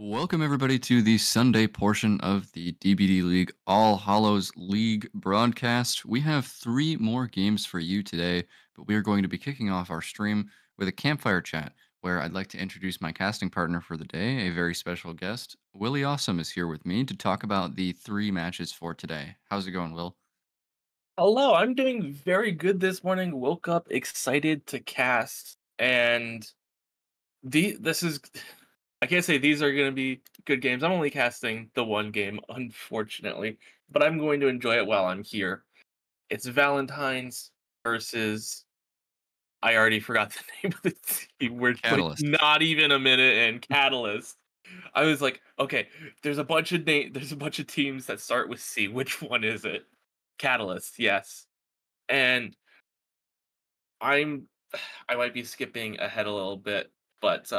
Welcome everybody to the Sunday portion of the DBD League All Hallows League broadcast. We have three more games for you today, but we are going to be kicking off our stream with a campfire chat where I'd like to introduce my casting partner for the day, a very special guest. Williawesome is here with me to talk about the three matches for today. How's it going, Will? Hello, I'm doing very good this morning. Woke up excited to cast, and this is I can't say these are going to be good games. I'm only casting the one game, unfortunately, but I'm going to enjoy it while I'm here. It's Valentines versus I already forgot the name of the team. We're like Catalyst. not even a minute in Catalyst. I was like, okay, there's a bunch of teams that start with C. Which one is it? Catalyst, yes. And I'm I might be skipping ahead a little bit, but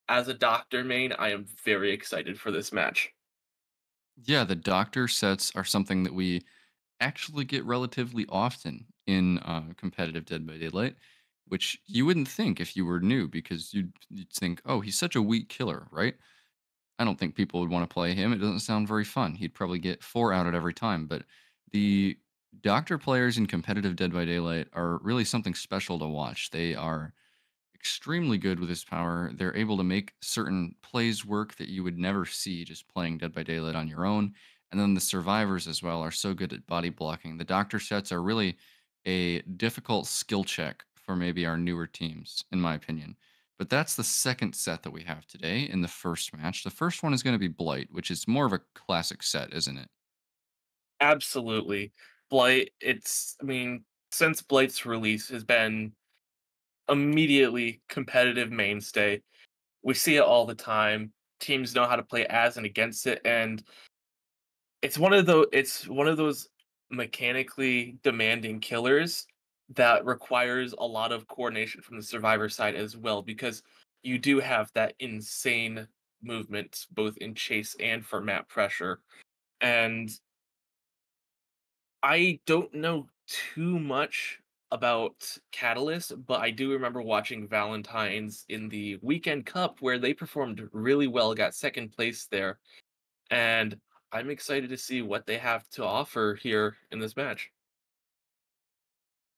as a doctor main, I am very excited for this match. Yeah, the doctor sets are something that we actually get relatively often in competitive Dead by Daylight, which you wouldn't think if you were new because you'd think, oh, he's such a weak killer, right? I don't think people would want to play him. It doesn't sound very fun. He'd probably get four out at every time. But the doctor players in competitive Dead by Daylight are really something special to watch. They are extremely good with his power. They're able to make certain plays work that you would never see just playing Dead by Daylight on your own. And then the survivors as well are so good at body blocking. The doctor sets are really a difficult skill check for maybe our newer teams, in my opinion. But that's the second set that we have today in the first match. The first one is going to be Blight, which is more of a classic set, isn't it? Absolutely. Blight, I mean, since Blight's release has been immediately competitive mainstay. We see it all the time. Teams know how to play as and against it, and it's one of those mechanically demanding killers that requires a lot of coordination from the survivor side as well, because you do have that insane movement both in chase and for map pressure. And I don't know too much about Catalyst, but I do remember watching Valentines in the Weekend Cup where they performed really well, got second place there, and I'm excited to see what they have to offer here in this match.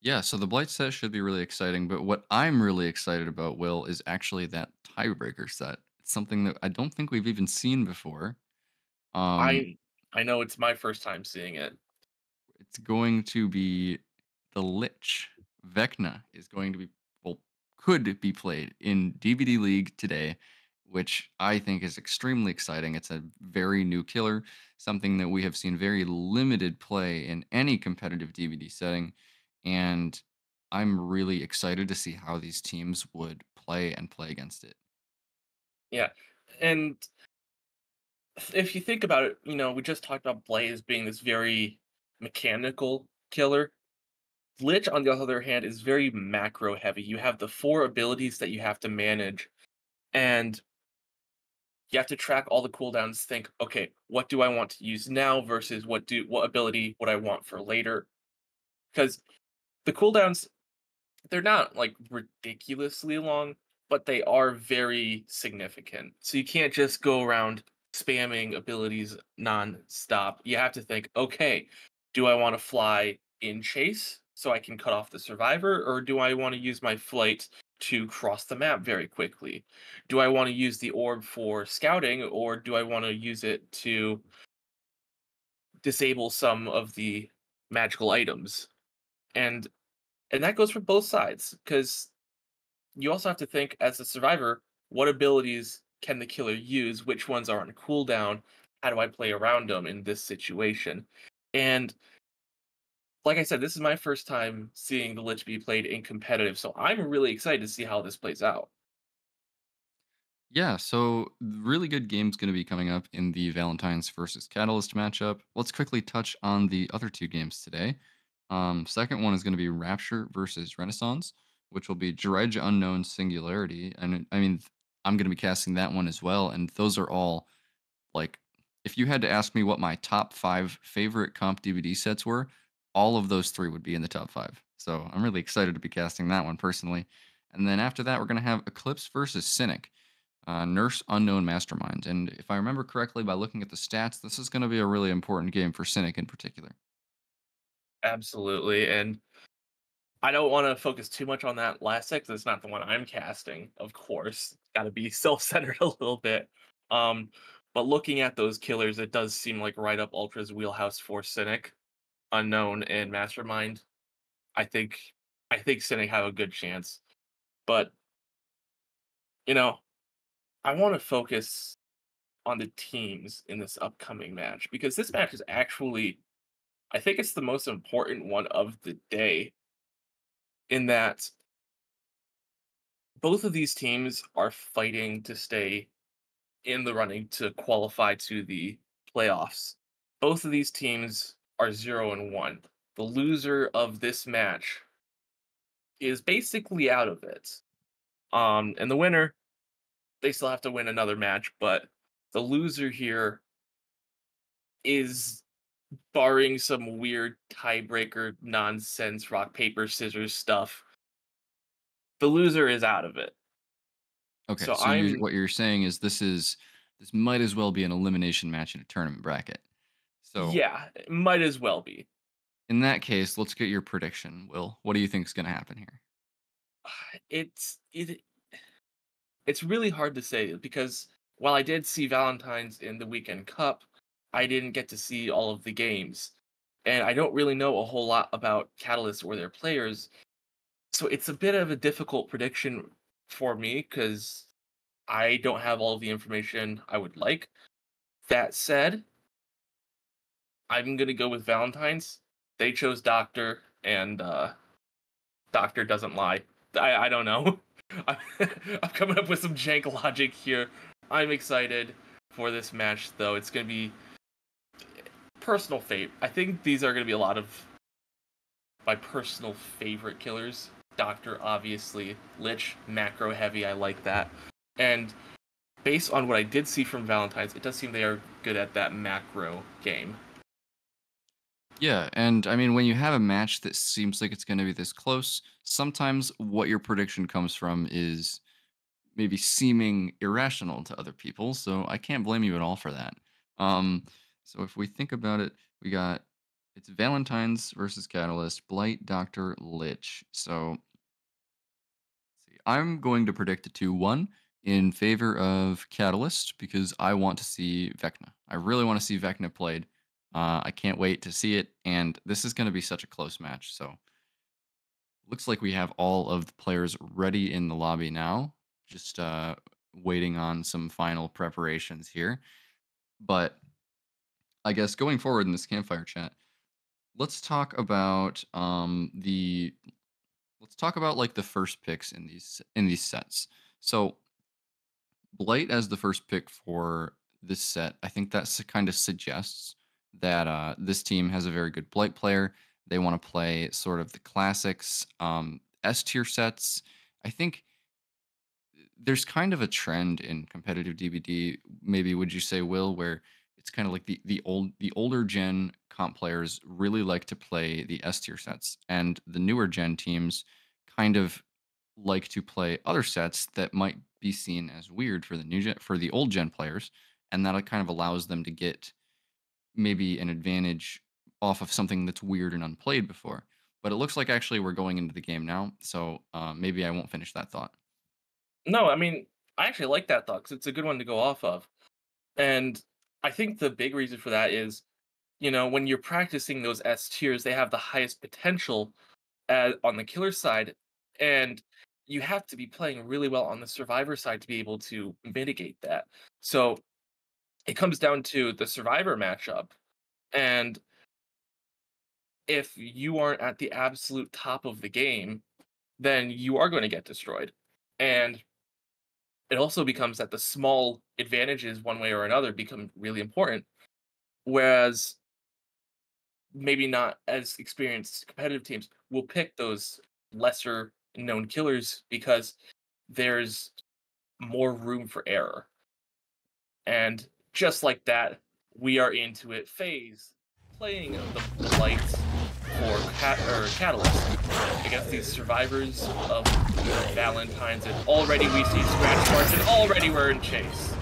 Yeah, so the Blight set should be really exciting, but what I'm really excited about, Will, is actually that tiebreaker set. It's something that I don't think we've even seen before. Um, I I know it's my first time seeing it. it's going to be the Lich. Vecna is going to be, well, could be played in DVD League today, which I think is extremely exciting. It's a very new killer, something that we have seen very limited play in any competitive DVD setting. And I'm really excited to see how these teams would play and play against it. Yeah. And if you think about it, we just talked about Blaze being this very mechanical killer. Lich, on the other hand, is very macro heavy. You have the four abilities that you have to manage, and you have to track all the cooldowns. Think, okay, what do I want to use now versus what ability would I want for later? Because the cooldowns, they're not like ridiculously long, but they are very significant. So you can't just go around spamming abilities non-stop. You have to think, okay, do I want to fly in chase so I can cut off the survivor, or do I want to use my flight to cross the map very quickly? Do I want to use the orb for scouting, or do I want to use it to disable some of the magical items? And and that goes for both sides, because you also have to think as a survivor, what abilities can the killer use? Which ones are on cooldown? How do I play around them in this situation? And like I said, this is my first time seeing the Lich be played in competitive, so I'm really excited to see how this plays out. Yeah, so really good game's going to be coming up in the Valentines versus Catalyst matchup. Let's quickly touch on the other two games today. Second one is going to be Rapture versus Renaissance, which will be Dredge Unknown Singularity. And I mean, I'm going to be casting that one as well. And those are all like, if you had to ask me what my top five favorite comp DVD sets were, all of those three would be in the top five. So I'm really excited to be casting that one personally. And then after that, we're going to have Eclipse versus Cynic. Nurse Unknown Mastermind. And if I remember correctly, by looking at the stats, this is going to be a really important game for Cynic in particular. Absolutely, and I don't want to focus too much on that last set 'cause it's not the one I'm casting, of course. Got to be self-centered a little bit. Um, but looking at those killers, it does seem like right up Ultra's wheelhouse for Cynic, Unknown, and Mastermind. I think I think Cynic have a good chance. But, you know, I want to focus on the teams in this upcoming match because this match is actually I think it's the most important one of the day in that both of these teams are fighting to stay in the running to qualify to the playoffs. Both of these teams are 0-1. The loser of this match is basically out of it. And the winner, they still have to win another match, but the loser here is barring some weird tiebreaker nonsense rock paper scissors stuff. The loser is out of it. Okay, So so I'm what you're saying is this might as well be an elimination match in a tournament bracket. So yeah, it might as well be. in that case, let's get your prediction, Will. What do you think is going to happen here? It's it It's really hard to say because while I did see Valentines in the Weekend Cup, I didn't get to see all of the games. And I don't really know a whole lot about Catalyst or their players. So it's a bit of a difficult prediction for me because I don't have all of the information I would like. That said, I'm going to go with Valentines. They chose Doctor, and Doctor doesn't lie. I don't know. I'm, I'm coming up with some jank logic here. I'm excited for this match, though. It's going to be personal fate. I think these are going to be a lot of my personal favorite killers. Doctor, obviously. Lich, macro heavy. I like that. And based on what I did see from Valentine's, it does seem they are good at that macro game. Yeah, and I mean, when you have a match that seems like it's going to be this close, sometimes what your prediction comes from is maybe seeming irrational to other people. So I can't blame you at all for that. Um, so if we think about it, we got it's Valentine's versus Catalyst, Blight, Doctor, Lich. So see, I'm going to predict a 2-1 in favor of Catalyst because I want to see Vecna. I really want to see Vecna played. I can't wait to see it, and this is going to be such a close match. So looks like we have all of the players ready in the lobby now. Just waiting on some final preparations here. But I guess going forward in this campfire chat, let's talk about the let's talk about like the first picks in these sets. So Blight as the first pick for this set, I think that kind of suggests that this team has a very good Blight player. They want to play sort of the classics, S tier sets. I think there's kind of a trend in competitive DBD. Maybe would you say, Will, where it's kind of like the older gen comp players really like to play the S tier sets, and the newer gen teams kind of like to play other sets that might be seen as weird for the old gen players, and that kind of allows them to get maybe an advantage off of something that's weird and unplayed before. But it looks like actually we're going into the game now, so maybe I won't finish that thought. No, I mean, I actually like that thought because it's a good one to go off of. And I think the big reason for that is, when you're practicing those S tiers, they have the highest potential on the killer side, and you have to be playing really well on the survivor side to be able to mitigate that. So it comes down to the survivor matchup, and if you aren't at the absolute top of the game, then you are going to get destroyed. And it also becomes that the small advantages, one way or another, become really important. Whereas maybe not as experienced competitive teams will pick those lesser known killers because there's more room for error. And just like that, we are into it. Phase playing the Blight for Catalyst against these survivors of Valentines, and already we see scratch marks, and already we're in chase.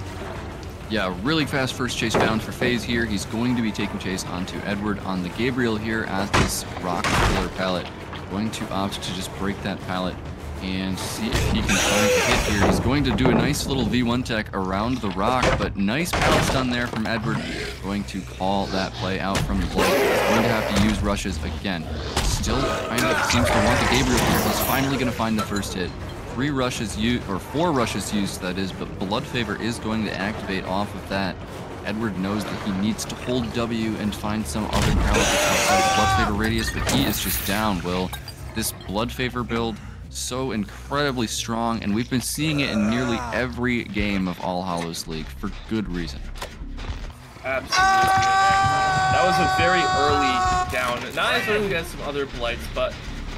Yeah, really fast first chase found for FaZe here. He's going to be taking chase onto Edward on the Gabriel here at this rock pillar pallet. Going to opt to just break that pallet and see if he can find a hit here. He's going to do a nice little V1 tech around the rock, but nice pallets done there from Edward. Going to call that play out from the Blight. He's going to have to use rushes again. Still kind of seems to want the Gabriel here. He's finally going to find the first hit. 4 rushes used, that is, but Blood Favor is going to activate off of that. Edward knows that he needs to hold W and find some other pallet outside the Blood Favor radius, but he is just down, Will. This Blood Favor build, so incredibly strong, and we've been seeing it in nearly every game of All Hallows League for good reason. Absolutely. That was a very early down. Not as early as some other Blights, but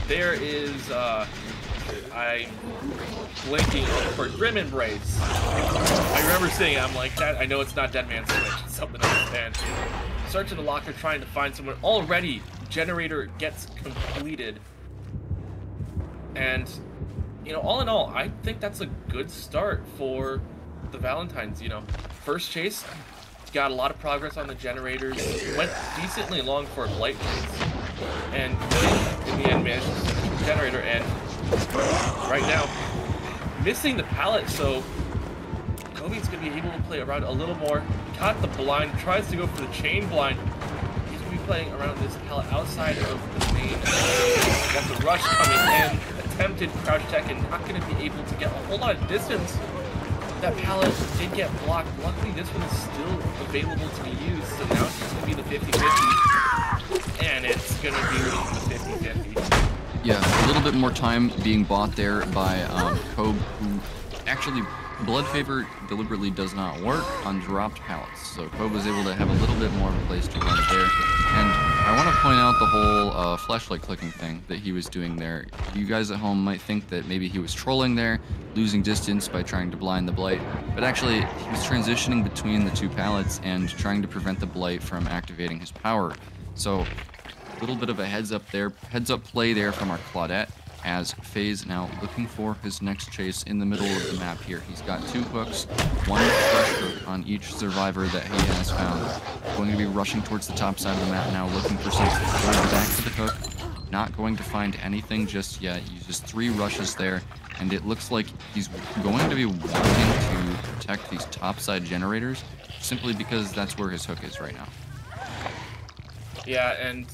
there is, I'm blinking for Grim Embrace. I remember seeing it, I'm like, that, I know it's not Dead Man's Switch, it's something else. And searching the locker, trying to find someone. Already, Generator gets completed. And, you know, all in all, I think that's a good start for the Valentines. You know, first chase, got a lot of progress on the Generators, went decently long for a Blight chase, and in the end managed to finish the Generator, and right now, missing the pallet, so Kobe's going to be able to play around a little more. Got the blind, tries to go for the chain blind. He's going to be playing around this pallet outside of the main. Got the rush coming in, attempted crouch tech, and not going to be able to get a whole lot of distance. That pallet did get blocked. Luckily, this one is still available to be used, so now it's just going to be the 50-50, and it's going to be the 50-50. Yeah, a little bit more time being bought there by Kobe, who actually, Blood Favor deliberately does not work on dropped pallets. So Kobe was able to have a little bit more of a place to run there. And I want to point out the whole flashlight clicking thing that he was doing there. You guys at home might think that maybe he was trolling there, losing distance by trying to blind the Blight. But actually, he was transitioning between the 2 pallets and trying to prevent the Blight from activating his power. So a little bit of a heads up play there from our Claudette, as FaZe now looking for his next chase in the middle of the map here. He's got 2 hooks, 1 fresh hook on each survivor that he has found. Going to be rushing towards the top side of the map now, looking for something. Going back to the hook, not going to find anything just yet. Uses 3 rushes there, and it looks like he's going to be wanting to protect these topside generators, simply because that's where his hook is right now. Yeah, and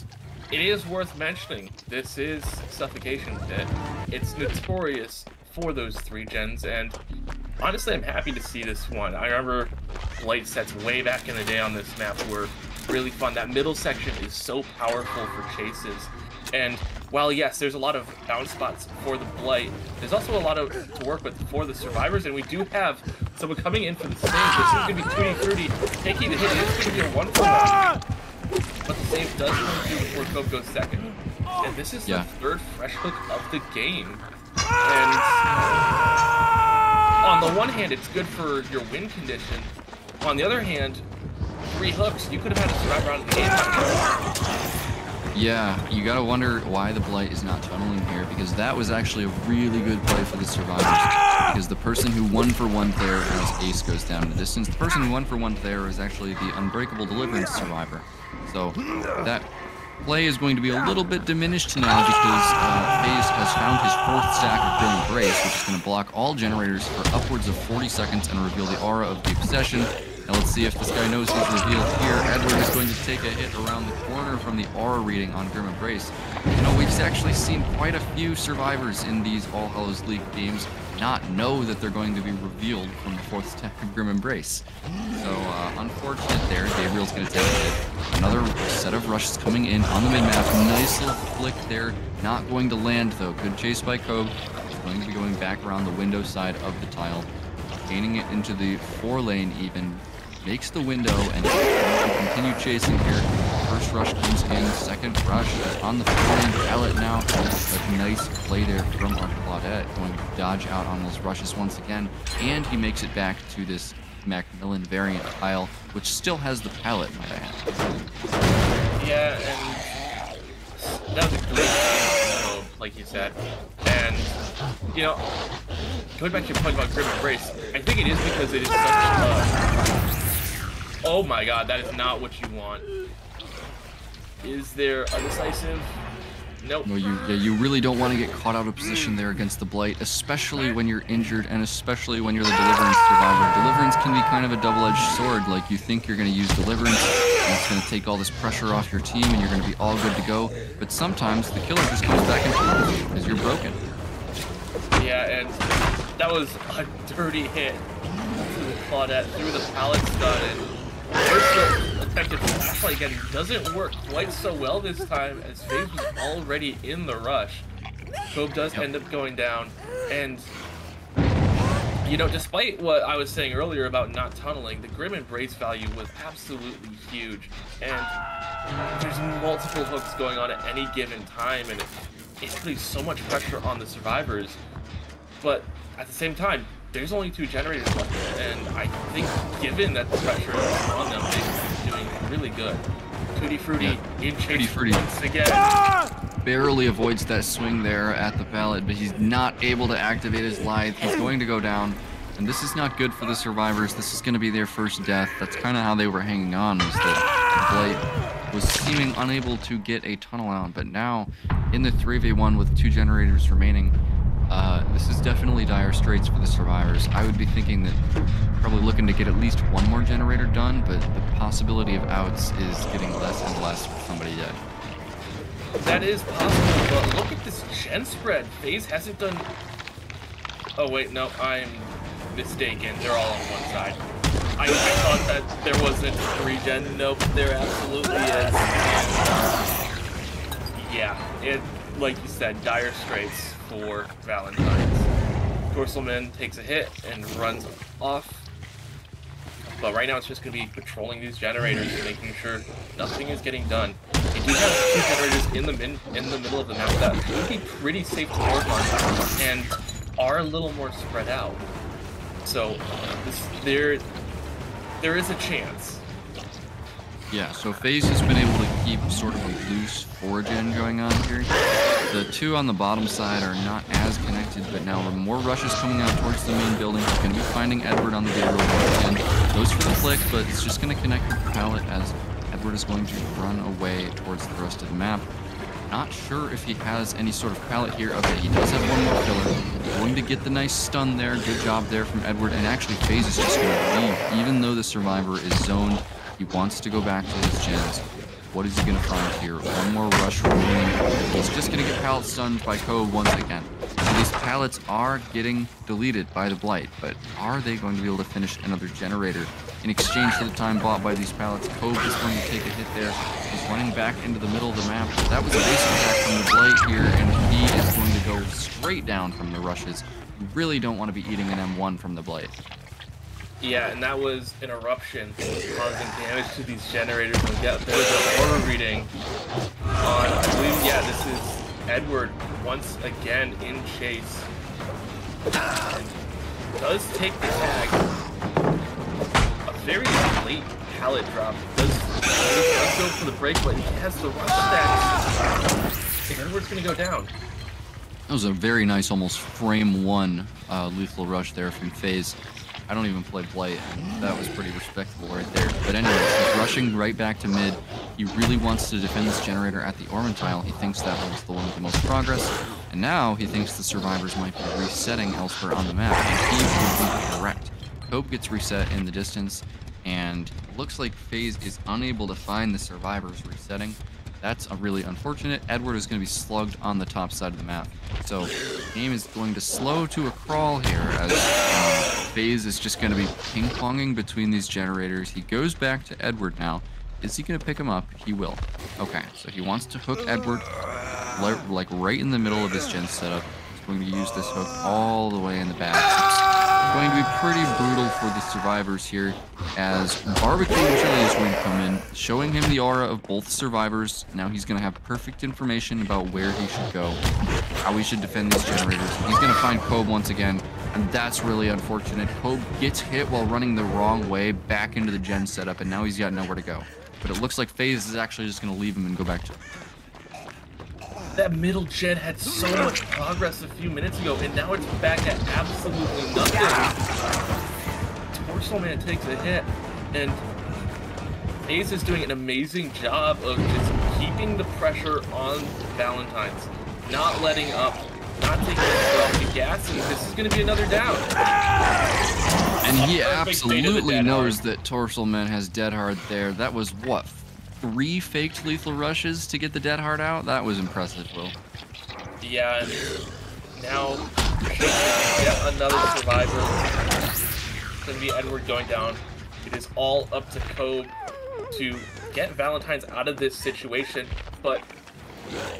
it is worth mentioning, this is Suffocation Pit. It's notorious for those 3 gens, and honestly, I'm happy to see this one. I remember Blight sets way back in the day on this map were really fun. That middle section is so powerful for chases. And while, yes, there's a lot of bounce spots for the Blight, there's also a lot to work with for the survivors, and we do have someone coming in for the save. This is going to be 2d30, taking the hit. It's going to be a 1-for-1. But the save does come through before Kobe goes second. And this is the 3rd fresh hook of the game. And on the one hand, it's good for your win condition. On the other hand, 3 hooks, you could have had a survivor out of the game. Yeah, you gotta wonder why the Blight is not tunneling here, because that was actually a really good play for the survivors. Because the person who 1-for-1 there as Ace goes down the distance, the person who 1-for-1 there is actually the Unbreakable Deliverance survivor. So that play is going to be a little bit diminished now because FaZe has found his 4th stack of Grim Embrace, which is going to block all generators for upwards of 40 seconds and reveal the aura of the Obsession. Now let's see if this guy knows he's revealed here. Edward is going to take a hit around the corner from the aura reading on Grim Embrace. You know, we've actually seen quite a few survivors in these All Hallows League games not know that they're going to be revealed from the 4th stack of Grim Embrace. So, unfortunate there. Gabriel's going to take a hit. Another set of rushes coming in on the mid-map. Nice little flick there. Not going to land, though. Good chase by Kobe. He's going to be going back around the window side of the tile. Gaining it into the 4-lane even. Makes the window and continue chasing here. First rush comes in. 2nd rush is on the 4-lane pallet now. A nice play there from our Claudette. Going to dodge out on those rushes once again. And he makes it back to this Macmillan variant tile, which still has the pallet, might I add. Yeah, and that was a great game, like you said. And, you know, going back to your point about Grim Embrace, I think it is because it is such a... Oh my god, that is not what you want. Is there undecisive? Nope. No, you really don't want to get caught out of position there against the Blight, especially when you're injured and especially when you're the Deliverance survivor. Deliverance can be kind of a double-edged sword. Like, you think you're going to use Deliverance, and it's going to take all this pressure off your team, and you're going to be all good to go. But sometimes the killer just comes back and kills you because you're broken. Yeah, and that was a dirty hit to the Claudette through the pallet stun, and there's the effective flashlight again doesn't work quite so well this time as FaZe was already in the rush. Kobe does end up going down, and you know, despite what I was saying earlier about not tunneling, the Grim Embrace value was absolutely huge, and there's multiple hooks going on at any given time, and it's putting so much pressure on the survivors. But at the same time, there's only 2 generators left, and I think given that the pressure is on them, they've been doing really good. Tutti Frutti in chase once again. Barely avoids that swing there at the pallet, but he's not able to activate his Lithe. He's going to go down, and this is not good for the survivors. This is going to be their first death. That's kind of how they were hanging on, was that Blight was seeming unable to get a tunnel out, but now in the 3v1 with 2 generators remaining, this is definitely dire straits for the survivors. I would be thinking that probably looking to get at least 1 more generator done, but the possibility of outs is getting less and less for somebody dead. That is possible, but look at this gen spread. FaZe hasn't done... Oh wait, no, I'm mistaken. They're all on one side. I thought that there wasn't 3 gen. Nope, there absolutely is. And, yeah, it, like you said, dire straits for Valentines. Dorsalman takes a hit and runs off. But right now it's just going to be patrolling these generators and making sure nothing is getting done. They do have 2 generators in the middle of the map that would be pretty safe to work on and are a little more spread out. So there is a chance. Yeah, so FaZe has been able to keep sort of a loose 4-gen going on here. The 2 on the bottom side are not as connected, but now more rushes coming out towards the main building. He's going to be finding Edward on the gate road once again. Goes for the flick, but it's just going to connect with the pallet as Edward is going to run away towards the rest of the map. Not sure if he has any sort of pallet here. Okay, he does have 1 more killer. Going to get the nice stun there. Good job there from Edward. And actually, FaZe is just going to leave. Even though the survivor is zoned, he wants to go back to his gens. What is he going to find here? 1 more rush remaining. He's just going to get pallet stunned by Kobe once again. So these pallets are getting deleted by the Blight, but are they going to be able to finish another generator? In exchange for the time bought by these pallets, Kobe is going to take a hit there. He's running back into the middle of the map. That was a base attack from the Blight here, and he is going to go straight down from the rushes. You really don't want to be eating an M1 from the Blight. Yeah, and that was an eruption causing damage to these generators. And yeah, there was a horror reading on, I believe, yeah, this is Edward once again in chase. And does take the tag. A very late pallet drop. Does go for the break, but he has the rush stacks. And Edward's going to go down. That was a very nice, almost frame 1 lethal rush there from FaZe. I don't even play Blight, and that was pretty respectable right there. But anyways, he's rushing right back to mid. He really wants to defend this generator at the Ormentile. He thinks that was the one with the most progress, and now he thinks the survivors might be resetting elsewhere on the map, and he would be correct. Kobe gets reset in the distance, and it looks like FaZe is unable to find the survivors resetting. That's really unfortunate. Edward is going to be slugged on the top side of the map. So the game is going to slow to a crawl here as FaZe is just going to be ping-ponging between these generators. He goes back to Edward now. Is he going to pick him up? He will. Okay, so he wants to hook Edward like right in the middle of his gen setup. He's going to use this hook all the way in the back. It's going to be pretty brutal for the survivors here as Barbecue and Chili is going to come in, showing him the aura of both survivors. Now he's going to have perfect information about where he should go, how he should defend these generators. He's going to find Kobe once again, and that's really unfortunate. Kobe gets hit while running the wrong way back into the gen setup, and now he's got nowhere to go. But it looks like FaZe is actually just going to leave him and go back to... That middle gen had so much progress a few minutes ago, and now it's back at absolutely nothing. Torso Man takes a hit, and Ace is doing an amazing job of just keeping the pressure on Valentines, not letting up, not taking his off the gas, and this is going to be another down. And he absolutely knows that Torso Man has Dead Hard there. That was, what, 3 faked lethal rushes to get the Dead Hard out? That was impressive, Will. Yeah, and now yet another survivor. It's going to be Edward going down. It is all up to Kobe to get Valentines out of this situation, but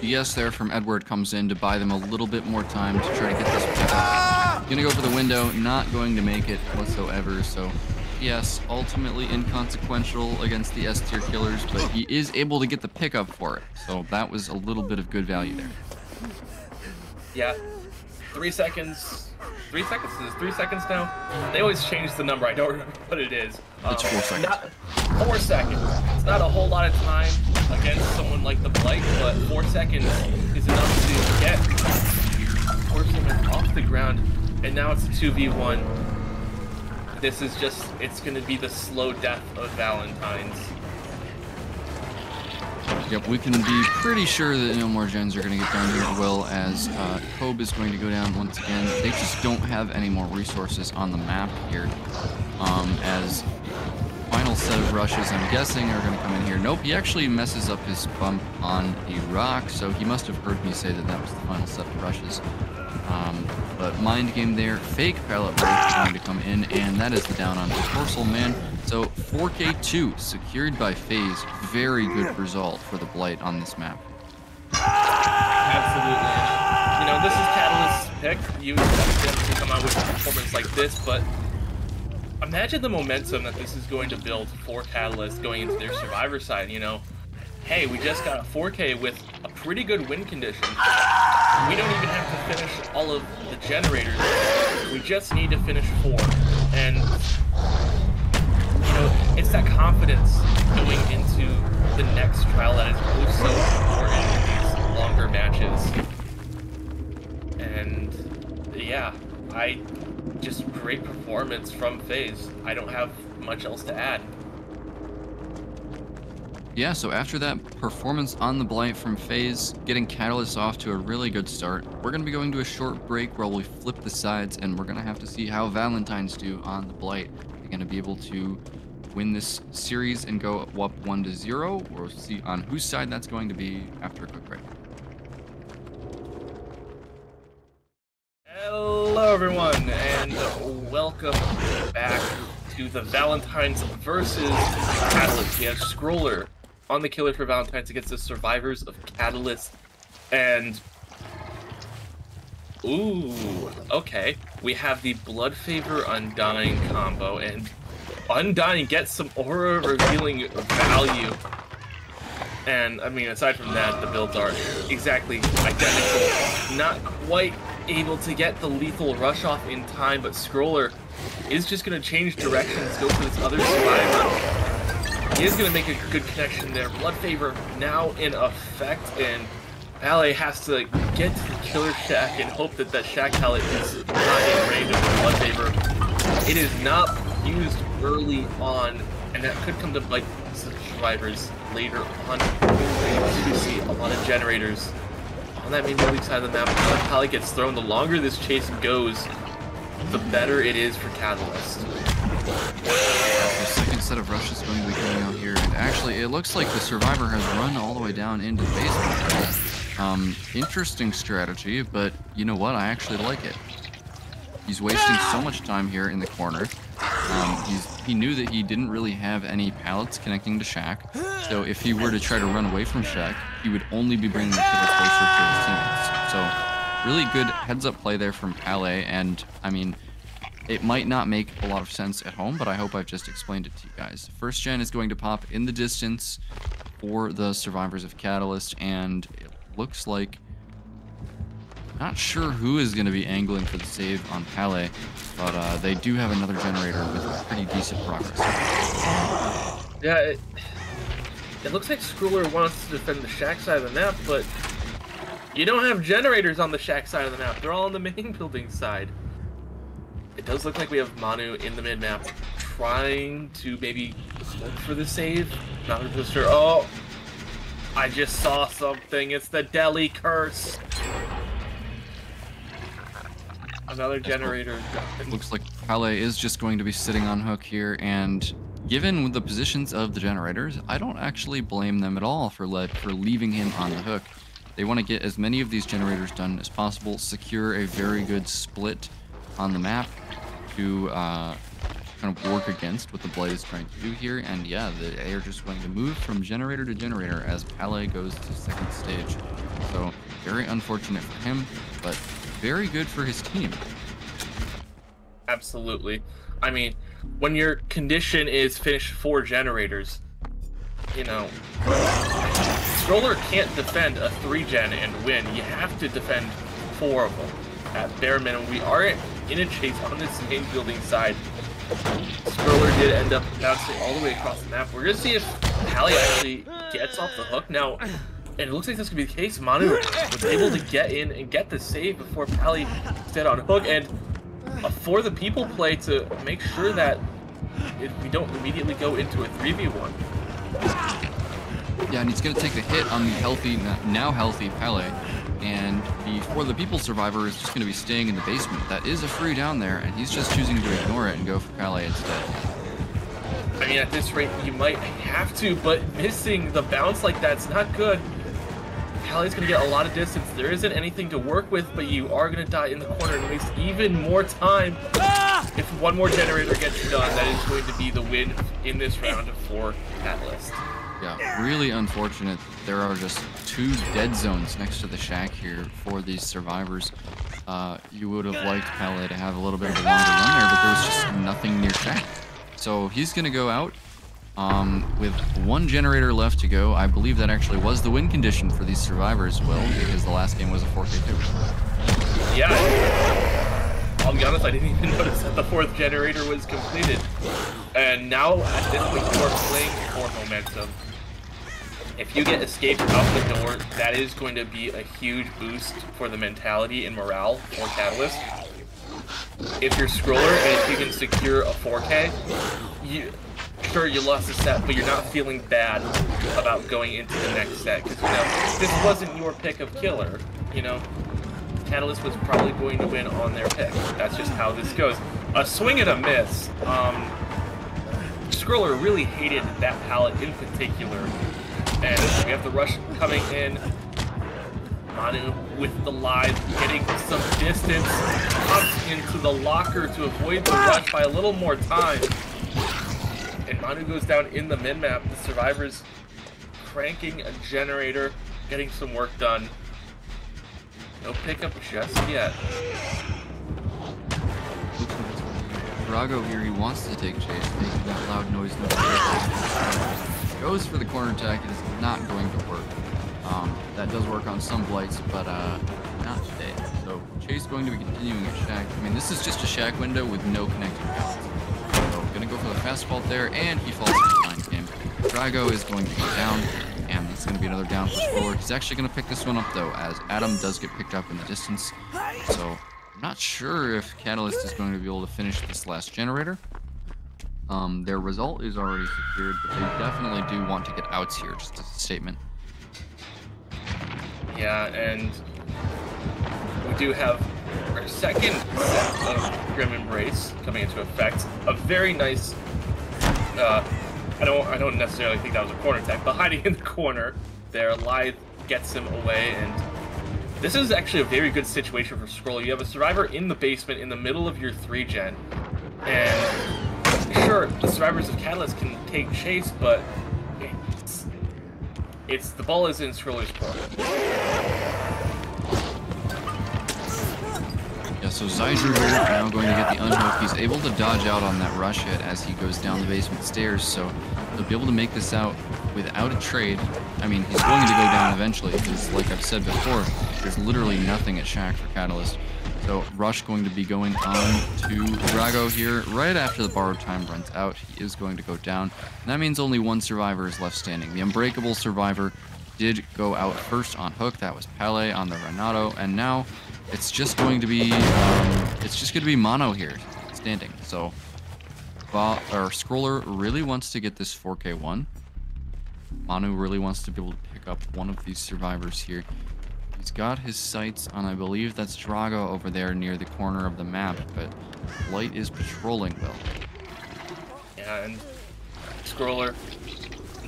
yes, there from Edward comes in to buy them a little bit more time to try to get this pick up. Gonna go for the window, not going to make it whatsoever, so yes, ultimately inconsequential against the S tier killers, but he is able to get the pickup for it, so that was a little bit of good value there. Yeah, 3 seconds. 3 seconds? Is it 3 seconds now? They always change the number. I don't remember what it is. It's 4 seconds. 4 seconds. It's not a whole lot of time against someone like the Blight, but 4 seconds is enough to get Horseman off the ground, and now it's a 2v1. This is just, it's going to be the slow death of Valentines. Yep, we can be pretty sure that no more gens are going to get down here, as well as Kobe is going to go down once again. They just don't have any more resources on the map here. As final set of rushes, I'm guessing, are going to come in here. Nope, he actually messes up his bump on a rock, so he must have heard me say that that was the final set of rushes. But mind game there, fake pallet break is going to come in, and that is the down on Torso Man. So 4K2 secured by FaZe. Very good result for the Blight on this map. Absolutely. You know, this is Catalyst's pick. You expect them to come out with a performance like this, but imagine the momentum that this is going to build for Catalyst going into their Survivor side, you know. Hey, we just got a 4K with a pretty good win condition. We don't even have to finish all of the generators. We just need to finish 4. And you know, it's that confidence going into the next trial that is so important in these longer matches. And yeah, just great performance from FaZe. I don't have much else to add. Yeah, so after that performance on the Blight from FaZe, getting Catalyst off to a really good start, we're going to be going to a short break where we flip the sides, and we're going to have to see how Valentines do on the Blight. They're going to be able to win this series and go up 1-0. We'll see on whose side that's going to be after a quick break. Hello everyone, and welcome back to the Valentines versus Catalyst. We have Scroller on the killer for Valentines against the survivors of Catalyst, and ooh, okay, we have the Blood Favor Undying combo, and Undying gets some aura revealing value. And I mean, aside from that, the builds are exactly identical. Not quite able to get the lethal rush off in time, but Scroller is just going to change directions, go for this other survivor. He is going to make a good connection there. Blood Favor now in effect, and Ballet has to get to the killer shack and hope that that shack pallet is not in range of the Blood Favor. It is not used early on, and that could come to bite survivors later on. You see a lot of generators on that main building side of the map. Blood pallet gets thrown. The longer this chase goes, the better it is for Catalyst. The second set of rushes going to be coming out here, and actually it looks like the survivor has run all the way down into the basement. Interesting strategy, but you know what, I actually like it. He's wasting so much time here in the corner. He knew that he didn't really have any pallets connecting to Shack, so if he were to try to run away from Shack, he would only be bringing the killer closer to his teammates. So really good heads-up play there from Palais, and I mean, it might not make a lot of sense at home, but I hope I've just explained it to you guys. First gen is going to pop in the distance for the survivors of Catalyst, and it looks like, not sure who is going to be angling for the save on Palais, but they do have another generator with pretty decent progress. Yeah, it looks like Scroller wants to defend the shack side of the map, but You don't have generators on the shack side of the map. They're all on the main building side. It does look like we have Manu in the mid map trying to maybe look for the save. Not 100% sure. Oh, I just saw something. It's the Deli curse. Another generator. Looks like Pele is just going to be sitting on hook here, and given the positions of the generators, I don't actually blame them at all for leaving him on the hook. They want to get as many of these generators done as possible, secure a very good split on the map to kind of work against what the Blight is trying to do here. And yeah, they are just going to move from generator to generator as Pele goes to second stage. So very unfortunate for him, but very good for his team. Absolutely. I mean, when your condition is finish 4 generators, you know, Stroller can't defend a 3-gen and win. You have to defend 4 of them at bare minimum. We are in a chase on this main building side. Stroller did end up bouncing all the way across the map. We're going to see if Pally actually gets off the hook. Now, and it looks like this could be the case. Manu was able to get in and get the save before Pally stayed on hook. And for the people play to make sure that we don't immediately go into a 3v1. Yeah, and he's going to take the hit on the healthy, now healthy Pele. And before the people survivor is just going to be staying in the basement. That is a free down there, and he's just choosing to ignore it and go for Pele instead. I mean, at this rate, you might have to, but missing the bounce like that's not good. Pele's going to get a lot of distance. There isn't anything to work with, but you are going to die in the corner and waste even more time. If one more generator gets done, that is going to be the win in this round for Catalyst. Yeah, really unfortunate. There are just 2 dead zones next to the shack here for these survivors. You would have liked Pele to have a little bit of a longer run there, but there was just nothing near shack. So he's going to go out with 1 generator left to go. I believe that actually was the win condition for these survivors, Will, because the last game was a 4K2. Yeah, I'll be honest, I didn't even notice that the 4th generator was completed. And now, at this point, you are playing for momentum. If you get escaped out the door, that is going to be a huge boost for the mentality and morale for Catalyst. If you're Scroller and if you can secure a 4K, sure, you lost a set, but you're not feeling bad about going into the next set. Because, you know, this wasn't your pick of killer, you know. Catalyst was probably going to win on their pick. That's just how this goes. A swing and a miss. Scroller really hated that palette in particular. And we have the rush coming in. Manu with the live, getting some distance, hops into the locker to avoid the rush by a little more time. And Manu goes down in the mid-map. The survivors cranking a generator, getting some work done. No pickup just yet. Drago here, he wants to take chase, making that loud noise. Goes for the corner attack. It is not going to work. That does work on some Blights, but not today. So Chase going to be continuing at Shack. I mean, this is just a Shack window with no connecting balance. So gonna go for the fast fault there, and he falls behind him. Drago is going to go down, and it's going to be another down for Spoiler. He's actually going to pick this one up, though, as Adam does get picked up in the distance. So I'm not sure if Catalyst is going to be able to finish this last generator. Their result is already secured, but they definitely do want to get outs here, just as a statement. Yeah, and we do have our second set of Grim Embrace coming into effect. A very nice, I don't necessarily think that was a corner attack, but hiding in the corner there, Lithe gets him away, and this is actually a very good situation for Scroll. You have a survivor in the basement in the middle of your 3-gen, and sure, the survivors of Catalyst can take chase, but it's the ball is in Scroller's corner. Yeah, so Zydru here now going to get the unhook. He's able to dodge out on that rush hit as he goes down the basement stairs, so he'll be able to make this out without a trade. I mean, he's going to go down eventually, because like I've said before, there's literally nothing at Shack for Catalyst. So Rush going to be going on to Drago here right after the borrowed time runs out. He is going to go down, and that means only one survivor is left standing. The unbreakable survivor did go out first on hook. That was Pele on the Renato, and now it's just going to be Mono here standing. So Scroller really wants to get this 4K1. Manu really wants to be able to pick up one of these survivors here. He's got his sights on, I believe that's Drago over there near the corner of the map, but Blight is patrolling Will. Yeah, and Scroller,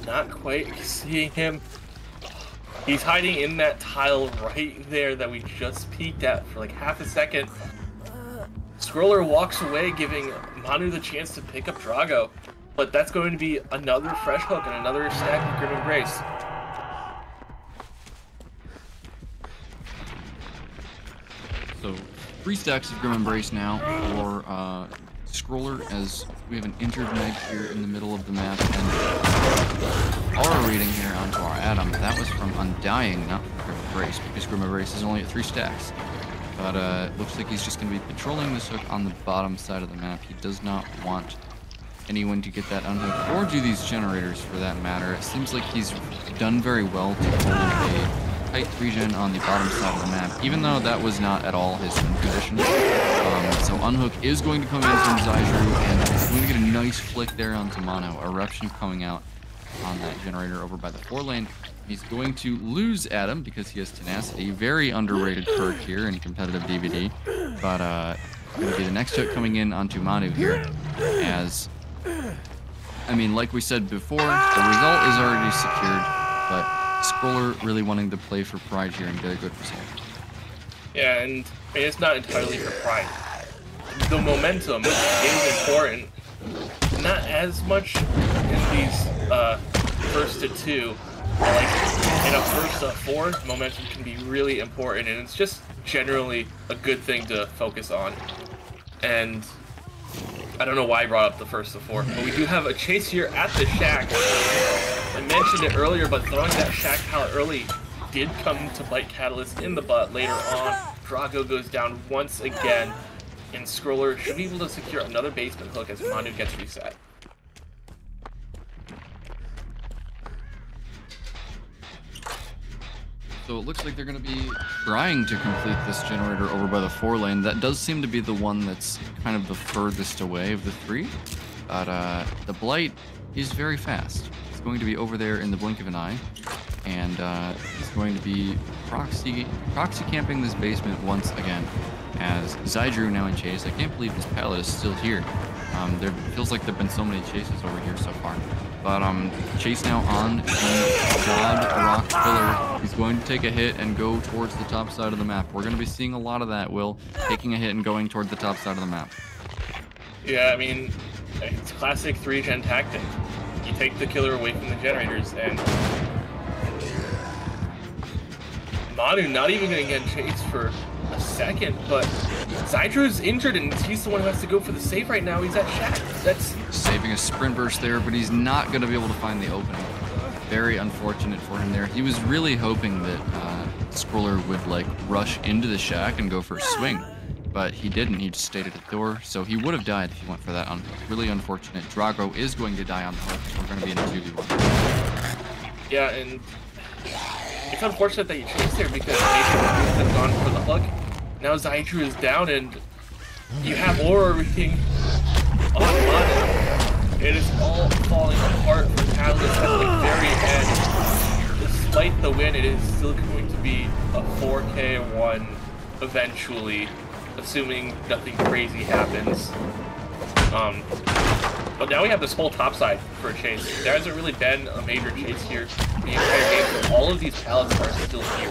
not quite seeing him. He's hiding in that tile right there that we just peeked at for like half a second. Scroller walks away, giving Manu the chance to pick up Drago. But that's going to be another fresh hook and another stack of Grim Embrace. So 3 stacks of Grim Embrace now for Scroller, as we have an injured Meg here in the middle of the map. And our reading here onto our Adam, that was from Undying, not from Grim Embrace, because Grim Embrace is only at 3 stacks. But it looks like he's just going to be patrolling this hook on the bottom side of the map. He does not want anyone to get that unhook, or do these generators for that matter. It seems like he's done very well to hold a tight regen on the bottom side of the map, even though that was not at all his win condition. So unhook is going to come in from Zydru, and he's going to get a nice flick there onto Mono. Eruption coming out on that generator over by the 4 lane. He's going to lose Adam because he has tenacity. Very underrated perk here in competitive DBD, but going to be the next hook coming in onto Manu here, as I mean, like we said before, the result is already secured, but Scroller really wanting to play for pride here and get a good result. Yeah, and it's not entirely for pride. The momentum is important. Not as much in these first to 2. Like in a first to 4, momentum can be really important, and it's just generally a good thing to focus on. And I don't know why I brought up the first to 4, but we do have a chase here at the shack. I mentioned it earlier, but throwing that shack pallet early did come to bite Catalyst in the butt later on. Drago goes down once again, and Scroller should be able to secure another basement hook as Manu gets reset. So it looks like they're going to be trying to complete this generator over by the 4 lane. That does seem to be the one that's kind of the furthest away of the 3. But the Blight is very fast. It's going to be over there in the blink of an eye. And he's going to be proxy camping this basement once again. As Zydru now in chase. I can't believe this pallet is still here. There feels like there have been so many chases over here so far. But chase now on the God Rock Pillar. He's going to take a hit and go towards the top side of the map. We're going to be seeing a lot of that, Will. Taking a hit and going toward the top side of the map. Yeah, I mean, it's classic 3-gen tactic. You take the killer away from the generators, and Manu not even going to get chased for a second, but Zydru's injured and he's the one who has to go for the save right now. He's at shack. That's saving a sprint burst there, but he's not going to be able to find the opening. Very unfortunate for him there. He was really hoping that Scroller would like rush into the shack and go for a swing, but he didn't. He just stayed at the door, so he would have died if he went for that unhook. Really unfortunate. Drago is going to die on the hook. We're going to be in a 2v1. Yeah, and it's unfortunate that you chased there because maybe have gone for the hook. Now Zydru is down and you have Aura reading on Manu. It is all falling apart for Catalyst at the very end. Despite the win, it is still going to be a 4K1 eventually, assuming nothing crazy happens. But now we have this whole top side for a chase. There hasn't really been a major chase here the entire game, so all of these pallets are still here.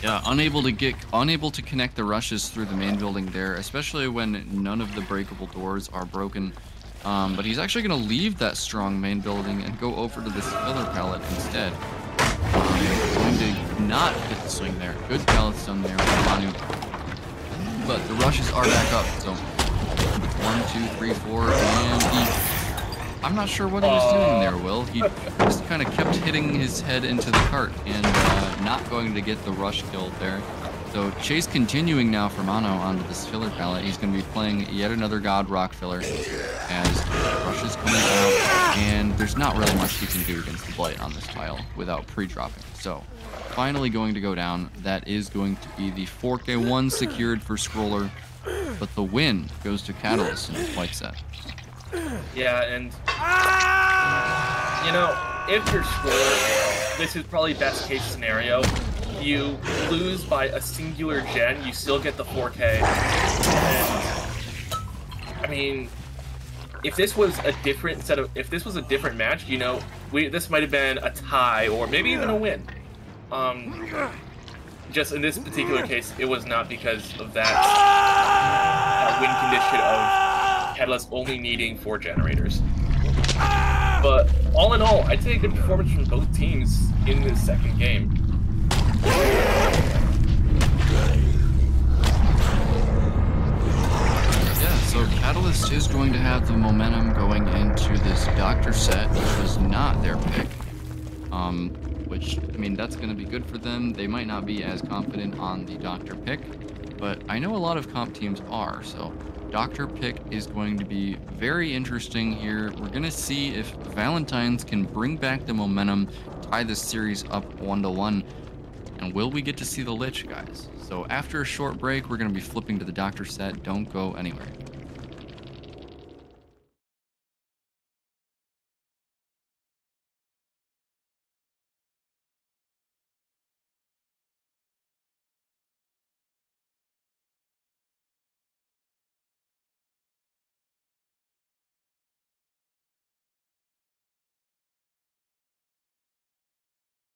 Yeah, unable to connect the rushes through the main building there, especially when none of the breakable doors are broken. But he's actually going to leave that strong main building and go over to this filler pallet instead. Going to not get the swing there. Good pallets done there by Manu. But the rushes are back up, so 1, 2, 3, 4, and I'm not sure what he was doing there, Will. He just kind of kept hitting his head into the cart and not going to get the rush kill there. So Chase continuing now for mono onto this filler palette. He's going to be playing yet another God Rock filler as Rush is coming out, and there's not really much he can do against the Blight on this tile without pre-dropping. So finally going to go down. That is going to be the 4K1 secured for Scroller, but the win goes to Catalyst in this white set. Yeah, and you know, if you're Scroller, this is probably best case scenario. You lose by a singular gen, you still get the 4K. And I mean, if this was a different match, you know, this might have been a tie or maybe even a win. Just in this particular case, it was not because of that win condition of Catalyst only needing 4 generators. But all in all, I'd say a good performance from both teams in this second game. Yeah, so Catalyst is going to have the momentum going into this Doctor set, which was not their pick. Which, I mean, that's going to be good for them. They might not be as confident on the Doctor pick, but I know a lot of comp teams are, so Doctor pick is going to be very interesting here. We're going to see if Valentines can bring back the momentum, tie this series up 1-1, and will we get to see the Lich, guys? So after a short break, we're going to be flipping to the Doctor set. Don't go anywhere.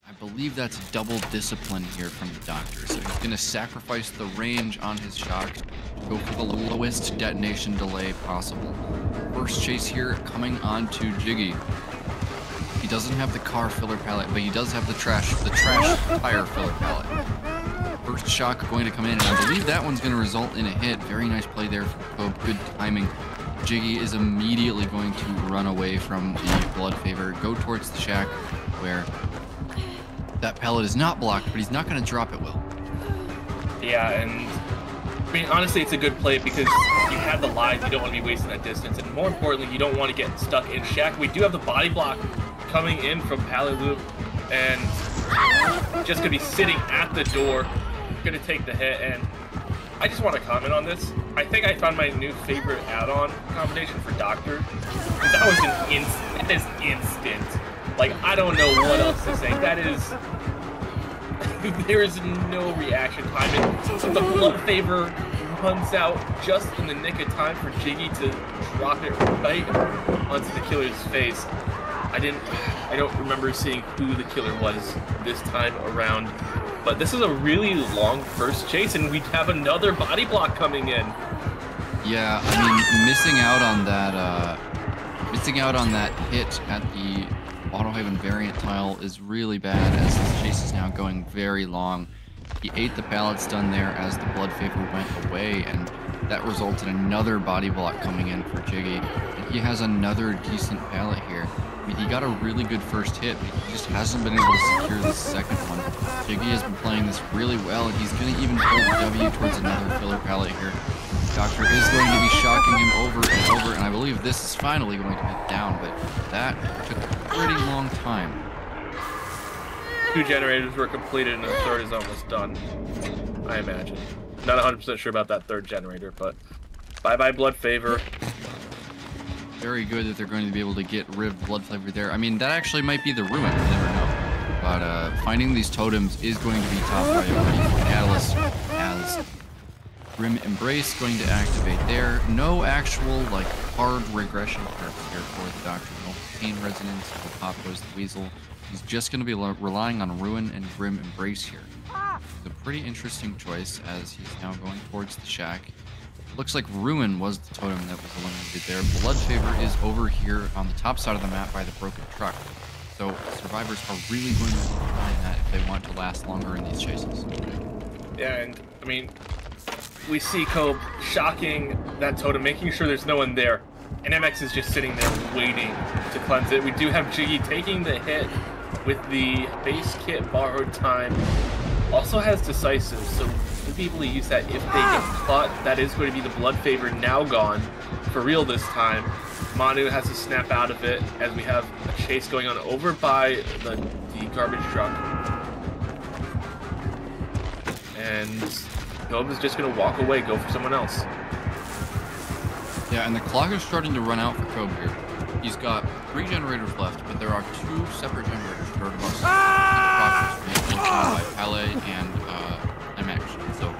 I believe that's double discipline here from the Doctor. So he's going to sacrifice the range on his shocks, go for the lowest detonation delay possible. First chase here coming on to Jiggy. He doesn't have the car filler palette, but he does have the trash tire filler palette. First shock going to come in, and I believe that one's going to result in a hit. Very nice play there from Cope. Good timing. Jiggy is immediately going to run away from the Blood Favor, go towards the shack, where that pallet is not blocked, but he's not going to drop it, Will. Yeah, and I mean, honestly, it's a good play because you have the lives, you don't want to be wasting that distance, and more importantly, you don't want to get stuck in shack. We do have the body block coming in from Pallet Loop, and just going to be sitting at the door, going to take the hit, and I just want to comment on this. I think I found my new favorite add-on combination for Doctor, because that was that is instant. Like, I don't know what else to say. That is... there is no reaction time. So the Blood Favor runs out just in the nick of time for Jiggy to drop it right onto the killer's face. I don't remember seeing who the killer was this time around. But this is a really long first chase, and we have another body block coming in. Yeah, I mean, missing out on that hit at the Autohaven variant tile is really bad, as this chase is now going very long. He ate the pallet stun there as the Blood Favor went away, and that resulted in another body block coming in for Jiggy. And he has another decent pallet here. I mean, he got a really good first hit, but he just hasn't been able to secure the second one. Jiggy has been playing this really well, and he's going to even pull the W towards another filler pallet here. Doctor is going to be shocking him over and over, and I believe this is finally going to hit down, but that took a pretty long time. 2 generators were completed, and the third is almost done, I imagine. Not 100% sure about that third generator, but bye-bye Blood Favor. Very good that they're going to be able to get rid of Blood Favor there. I mean, that actually might be the ruin, you never know. But finding these totems is going to be top priority for Catalyst, as Grim Embrace going to activate there. No actual, like, hard regression curve here for the Doctor. No Pain Resonance, no Pop Goes the Weasel. He's just going to be relying on Ruin and Grim Embrace here. It's a pretty interesting choice, as he's now going towards the shack. Looks like Ruin was the totem that was eliminated there. Blood Favor is over here on the top side of the map by the broken truck. So survivors are really going to rely on that if they want to last longer in these chases. Yeah, and I mean, we see Cope shocking that totem, making sure there's no one there. And MX is just sitting there waiting to cleanse it. We do have Jiggy taking the hit with the base kit borrowed time. Also has decisive, so we'll be able to use that if they get caught. That is going to be the blood favor now gone for real this time. Manu has to snap out of it as we have a chase going on over by the garbage truck. And Gob is just going to walk away, go for someone else. Yeah, and the clock is starting to run out for Kobe here. He's got 3 generators left, but there are 2 separate generators that are about to by Pele and MX. So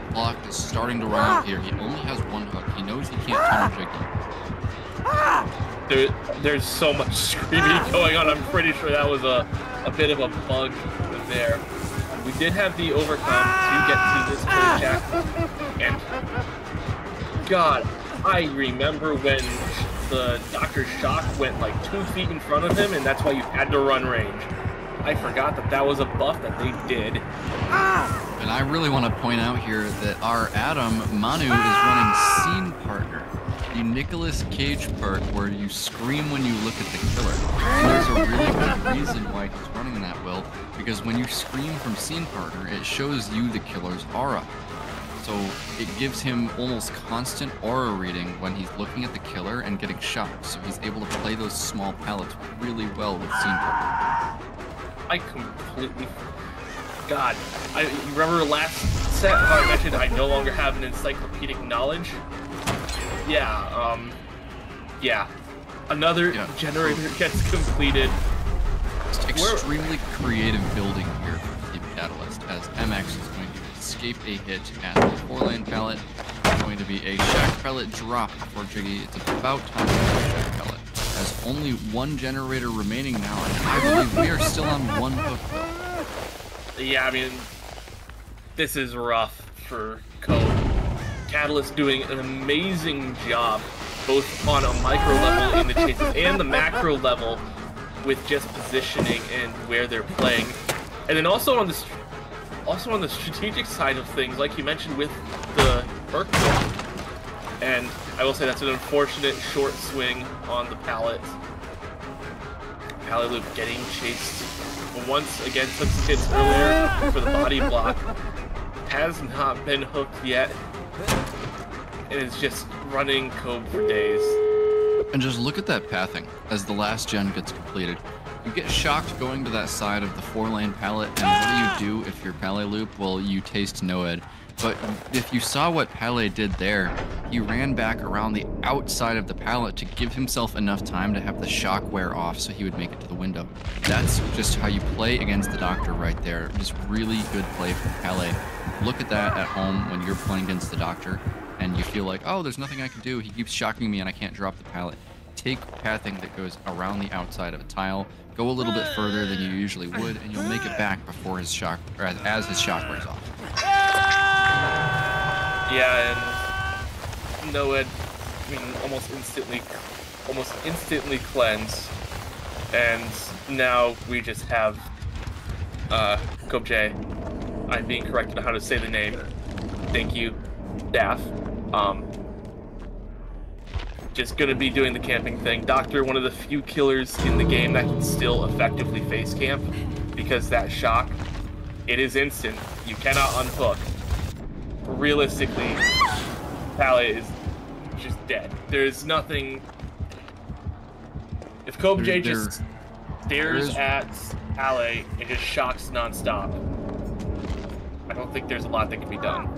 the clock is starting to run out here. He only has 1 hook. He knows he can't turn Jiggy. There's so much screaming going on. I'm pretty sure that was a bit of a bug there. We did have the overcome to get to this kill check. And God, I remember when the Doctor's shock went like 2 feet in front of him, and that's why you had to run range. I forgot that was a buff that they did. And I really want to point out here that our Adam, Manu, is running Scene Partner. The Nicolas Cage part where you scream when you look at the killer. And there's a really good reason why he's running that well, because when you scream from Scene Partner, it shows you the killer's aura. So it gives him almost constant aura reading when he's looking at the killer and getting shocked. So he's able to play those small pallets really well with Scene Partner. I completely... God, you remember last set how I mentioned I no longer have an encyclopedic knowledge? Yeah, another generator gets completed. It's extremely creative building here for Team Catalyst, as MX is going to escape a hit at the 4-lane pallet. It's going to be a shack pellet drop for Jiggy. It's about time for a shack pellet. There's only 1 generator remaining now, and I believe we are still on 1 hook though. Yeah, I mean, this is rough for Code. Catalyst doing an amazing job, both on a micro level in the chases and the macro level with just positioning and where they're playing. And then also on the strategic side of things, like you mentioned with the perk kill. And I will say that's an unfortunate short swing on the pallet. Pallet loop getting chased once again, took some hits earlier for the body block. Has not been hooked yet. And is just running Kobe for days. And just look at that pathing as the last gen gets completed. You get shocked going to that side of the 4-lane pallet, and what do you do if you're Pele loop? Well, you taste Noed. But if you saw what Pele did there, he ran back around the outside of the pallet to give himself enough time to have the shock wear off so he would make it to the window. That's just how you play against the Doctor right there. Just really good play from Pele. Look at that at home when you're playing against the Doctor and you feel like, oh, there's nothing I can do. He keeps shocking me and I can't drop the pallet. Take pathing that goes around the outside of a tile, go a little bit further than you usually would, and you'll make it back before his shock, or as his shock wears off. Yeah, and Noed, I mean, almost instantly cleansed, and now we just have Kobje. I'm being corrected on how to say the name. Thank you, Daff. Just gonna be doing the camping thing. Doctor, one of the few killers in the game that can still effectively face camp, because that shock, it is instant. You cannot unhook. Realistically, Pele is just dead. There's nothing. If Kobje just stares at Pele and just shocks nonstop, I don't think there's a lot that can be done.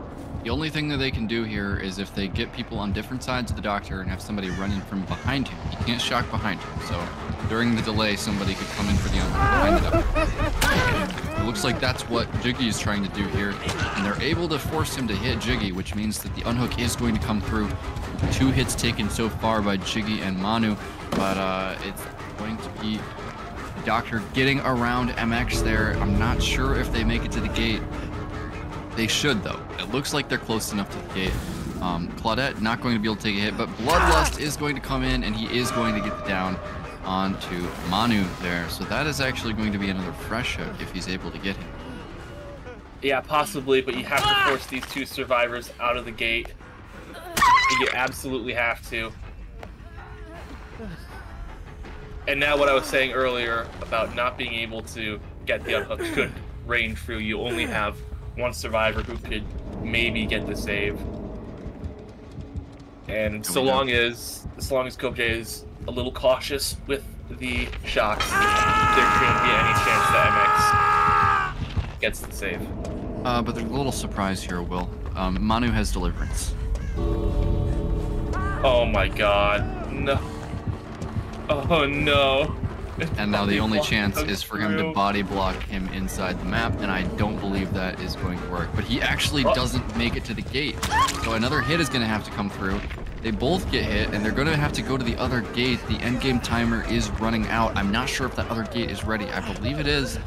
The only thing that they can do here is if they get people on different sides of the Doctor and have somebody run in from behind him. He can't shock behind him, so during the delay, somebody could come in for the unhook behind the Doctor. It looks like that's what Jiggy is trying to do here, and they're able to force him to hit Jiggy, which means that the unhook is going to come through. 2 hits taken so far by Jiggy and Manu, but it's going to be the Doctor getting around MX there. I'm not sure if they make it to the gate. They should, though. It looks like they're close enough to the gate. Claudette not going to be able to take a hit, but Bloodlust is going to come in, and he is going to get the down onto Manu there. So that is actually going to be another fresh hook if he's able to get him. Yeah, possibly, but you have to force these 2 survivors out of the gate. You absolutely have to. And now what I was saying earlier about not being able to get the unhook could range through. You only have 1 survivor who could maybe get the save. And There so we go. long as Kobje is a little cautious with the shocks, there can't be any chance that MX gets the save. But there's a little surprise here, Will. Manu has Deliverance. Oh my god. No. Oh no. And now the only chance Comes is for him to through. body block him inside the map, and I don't believe that is going to work. But he actually doesn't make it to the gate. So another hit is going to have to come through. They both get hit, and they're going to have to go to the other gate. The endgame timer is running out. I'm not sure if that other gate is ready. I believe it is.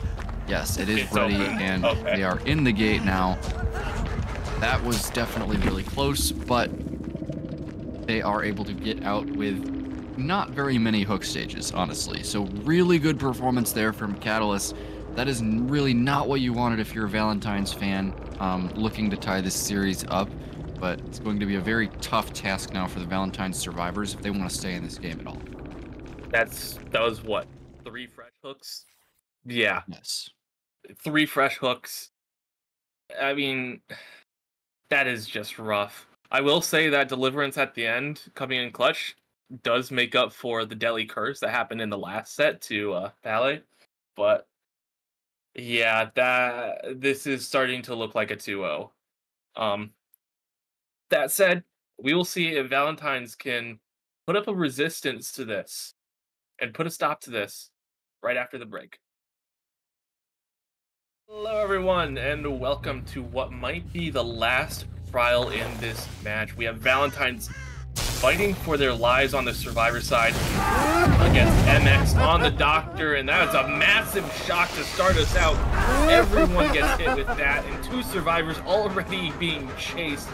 Yes, it is It's ready, open. and Okay. they are in the gate now. That was definitely really close, but they are able to get out with not very many hook stages, honestly. So really good performance there from Catalyst. That is really not what you wanted if you're a Valentines fan looking to tie this series up, but it's going to be a very tough task now for the Valentines survivors if they want to stay in this game at all. That was what? 3 fresh hooks? Yeah, Yes. 3 fresh hooks. I mean, that is just rough. I will say that Deliverance at the end, coming in clutch, does make up for the Deli curse that happened in the last set to Ballet. But yeah, this is starting to look like a 2-0. That said, we will see if Valentines can put up a resistance to this and put a stop to this right after the break. Hello everyone, and welcome to what might be the last trial in this match. We have Valentines fighting for their lives on the survivor side against MX on the Doctor, and that is a massive shock to start us out. Everyone gets hit with that, and 2 survivors already being chased.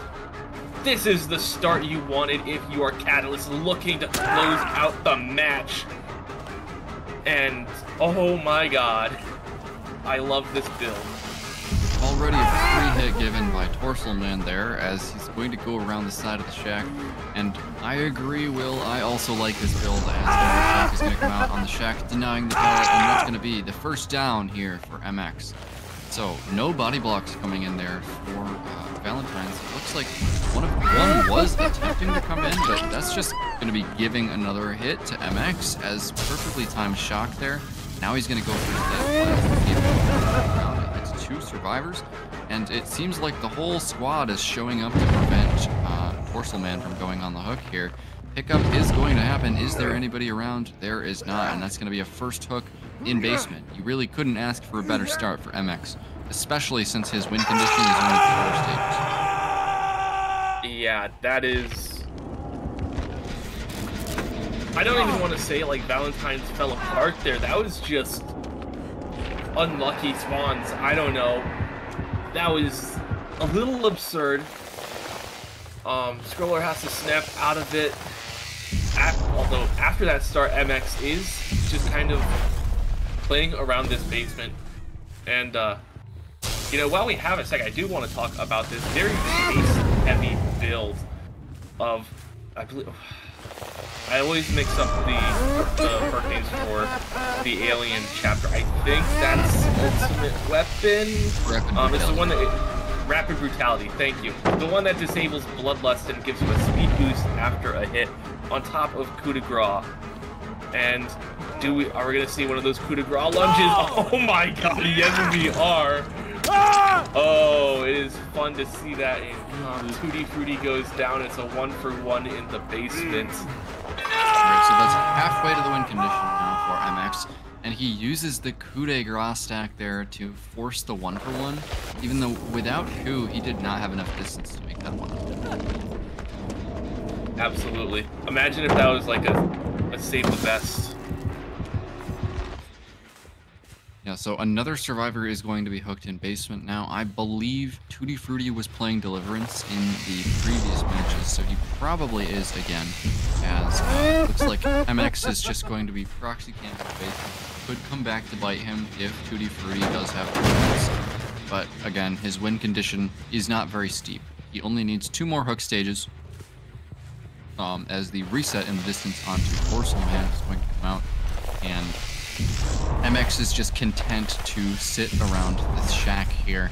This is the start you wanted if you are Catalyst looking to close out the match. And oh my god, I love this build. Already a free hit given by Torselman there as he's going to go around the side of the shack. And I agree, Will. I also like this build as the shack is going to come out on the shack, denying the pallet, and that's going to be the first down here for MX. So no body blocks coming in there for Valentines. It looks like one was attempting to come in, but that's just going to be giving another hit to MX as perfectly timed shock there. Now he's going to go for that. It's 2 survivors, and it seems like the whole squad is showing up to prevent Porcelain from going on the hook here. Pickup is going to happen. Is there anybody around? There is not, and that's going to be a first hook in basement. You really couldn't ask for a better start for MX, especially since his win condition is only 4 stages. Yeah, that is... I don't even want to say like Valentines fell apart there. That was just unlucky spawns. I don't know. That was a little absurd. Scroller has to snap out of it. Although after that start, MX is just kind of playing around this basement. And you know, while we have a sec, I do want to talk about this very chase-heavy build of, I believe. I always mix up the hurricanes for the alien chapter. I think that's Ultimate Weapon. It's the one that Rapid Brutality. Thank you. The one that disables Bloodlust and gives you a speed boost after a hit, on top of coup de grace. And are we gonna see one of those coup de grace lunges? Oh my god! Yes, we are. Oh, it is fun to see that. Tutti Frutti goes down. It's a 1-for-1 in the basement. Alright, so that's halfway to the win condition now for MX, and he uses the coup de grace stack there to force the 1-for-1, even though without coup, he did not have enough distance to make that one. Absolutely. Imagine if that was like a save the best. Yeah, so another survivor is going to be hooked in basement now. I believe Tutti Frutti was playing Deliverance in the previous matches, so he probably is again, as looks like MX is just going to be proxy camping basement. Could come back to bite him if Tutti Frutti does have Deliverance, but again, his win condition is not very steep. He only needs 2 more hook stages, as the reset in the distance onto Porcelain is going to come out, and MX is just content to sit around this shack here.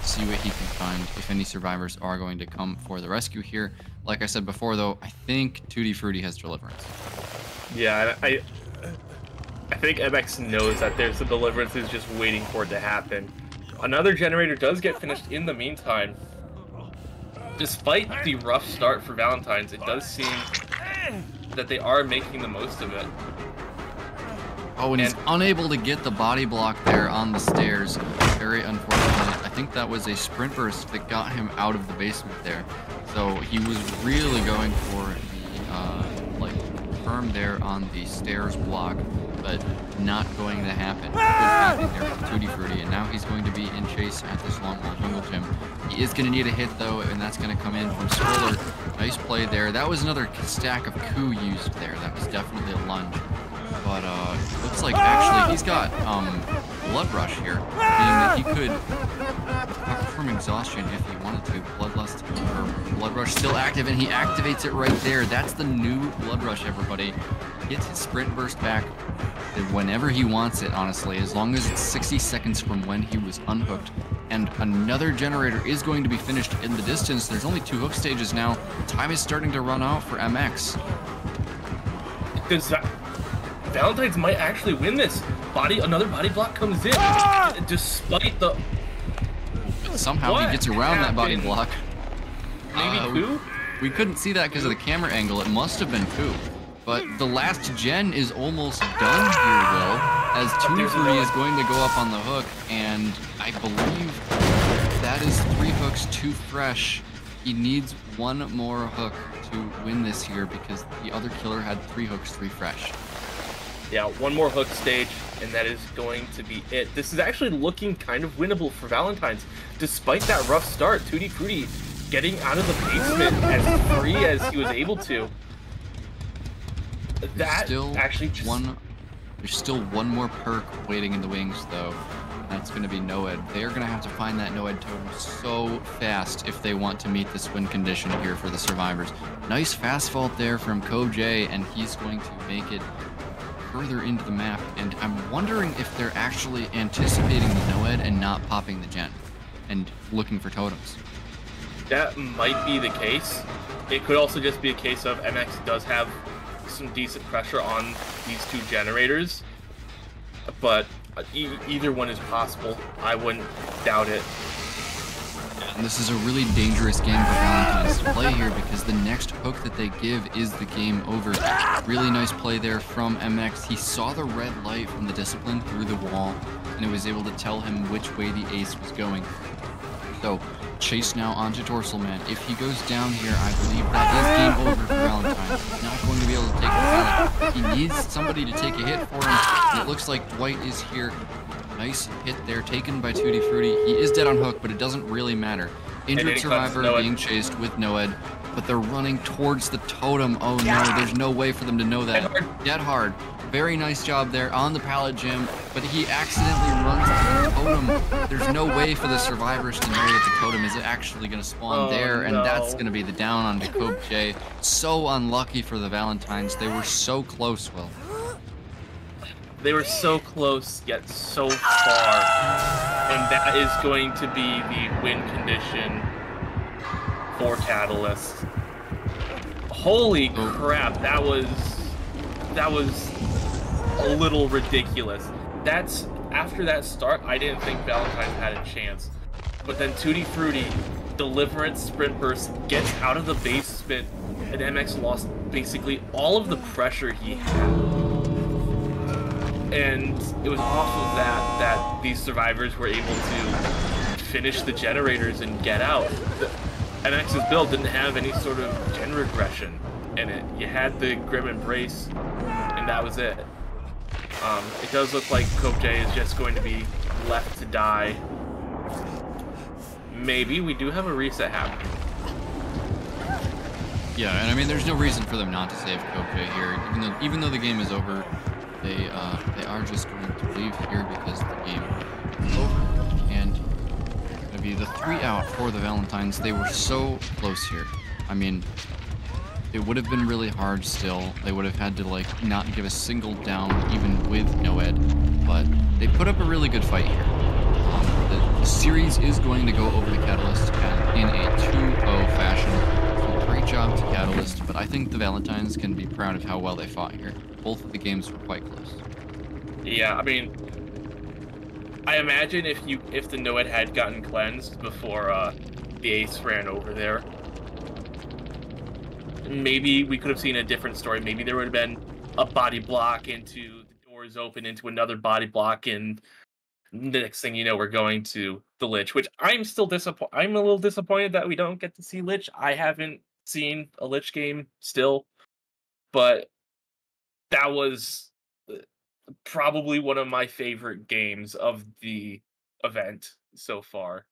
see what he can find, if any survivors are going to come for the rescue here. Like I said before, though, I think Tutti Frutti has Deliverance. Yeah, I think MX knows that there's a Deliverance is just waiting for it to happen. Another generator does get finished in the meantime. Despite the rough start for Valentines, it does seem that they are making the most of it. Oh, and he's unable to get the body block there on the stairs. Very unfortunate. I think that was a sprint burst that got him out of the basement there. So he was really going for the like firm there on the stairs block, but not going to happen. Good timing there from Tutti Frutti, and now he's going to be in chase at this long wall jungle gym. He is going to need a hit though, and that's going to come in from Swiller. Nice play there. That was another stack of coup used there. That was definitely a lunge. But looks like actually he's got Blood Rush here, meaning that he could recover from exhaustion if he wanted to. Blood Rush still active, and he activates it right there. That's the new Blood Rush, everybody. Gets his sprint burst back whenever he wants it, honestly, as long as it's 60 seconds from when he was unhooked. And another generator is going to be finished in the distance. There's only 2 hook stages now. Time is starting to run out for MX. Valentines might actually win this. Another body block comes in, despite the... Somehow he gets around that body block. Maybe coup? We couldn't see that because of the camera angle. It must have been coup. But the last gen is almost done here, Will, as Tutti Frutti is going to go up on the hook, and I believe that is 3 hooks, 2 fresh. He needs 1 more hook to win this here because the other killer had 3 hooks, 3 fresh. Yeah, 1 more hook stage, and that is going to be it. This is actually looking kind of winnable for Valentines. Despite that rough start, Tutti Frutti getting out of the basement as free as he was able to. That still actually just... There's still 1 more perk waiting in the wings, though. That's going to be Noed. They're going to have to find that Noed totem so fast if they want to meet this win condition here for the survivors. Nice fast vault there from KoJ, and he's going to make it further into the map, and I'm wondering if they're actually anticipating the Noed and not popping the gen and looking for totems. That might be the case. It could also just be a case of MX does have some decent pressure on these 2 generators, but either one is possible. I wouldn't doubt it. And this is a really dangerous game for Valentines to play here because the next hook that they give is the game over. Really nice play there from MX. He saw the red light from the discipline through the wall, and it was able to tell him which way the ace was going. So, chase now onto Dorsal Man. If he goes down here, I believe that is game over for Valentines. He's not going to be able to take a pallet. He needs somebody to take a hit for him, and it looks like Dwight is here. Nice hit there, taken by Tutti Frutti. He is dead on hook, but it doesn't really matter. Injured survivor being chased with Noed, but they're running towards the totem. Oh no, there's no way for them to know that. Dead hard. Very nice job there on the pallet gym, but he accidentally runs to the totem. There's no way for the survivors to know that the totem is actually going to spawn there, and that's going to be the down on KoJ. So unlucky for the Valentines. They were so close, Will. They were so close, yet so far. And that is going to be the win condition for Catalyst. Holy crap, that was a little ridiculous. After that start, I didn't think Valentine had a chance. But then Tutti Frutti, Deliverance, Sprint Burst, gets out of the basement, and MX lost basically all of the pressure he had. And it was off of that these survivors were able to finish the generators and get out. MX's build didn't have any sort of gen regression in it. You had the Grim Embrace, and that was it. It does look like KoJ is just going to be left to die. Maybe we do have a reset happening. Yeah, and I mean, there's no reason for them not to save KoJ here, even though the game is over. They are just going to leave here because the game is over, and it's going to be the 3 out for the Valentines. They were so close here. I mean, it would have been really hard still. They would have had to like not give a single down even with Noed, but they put up a really good fight here. the series is going to go over to Catalyst and in a 2-0 fashion. So great job to Catalyst, but I think the Valentines can be proud of how well they fought here. Both of the games were quite close. Yeah, I mean, I imagine if the Noed had gotten cleansed before the Ace ran over there, maybe we could have seen a different story. Maybe there would have been a body block into the doors open into another body block, and the next thing you know, we're going to the Lich, which I'm still disappointed. I'm a little disappointed that we don't get to see Lich. I haven't seen a Lich game still, but that was probably one of my favorite games of the event so far.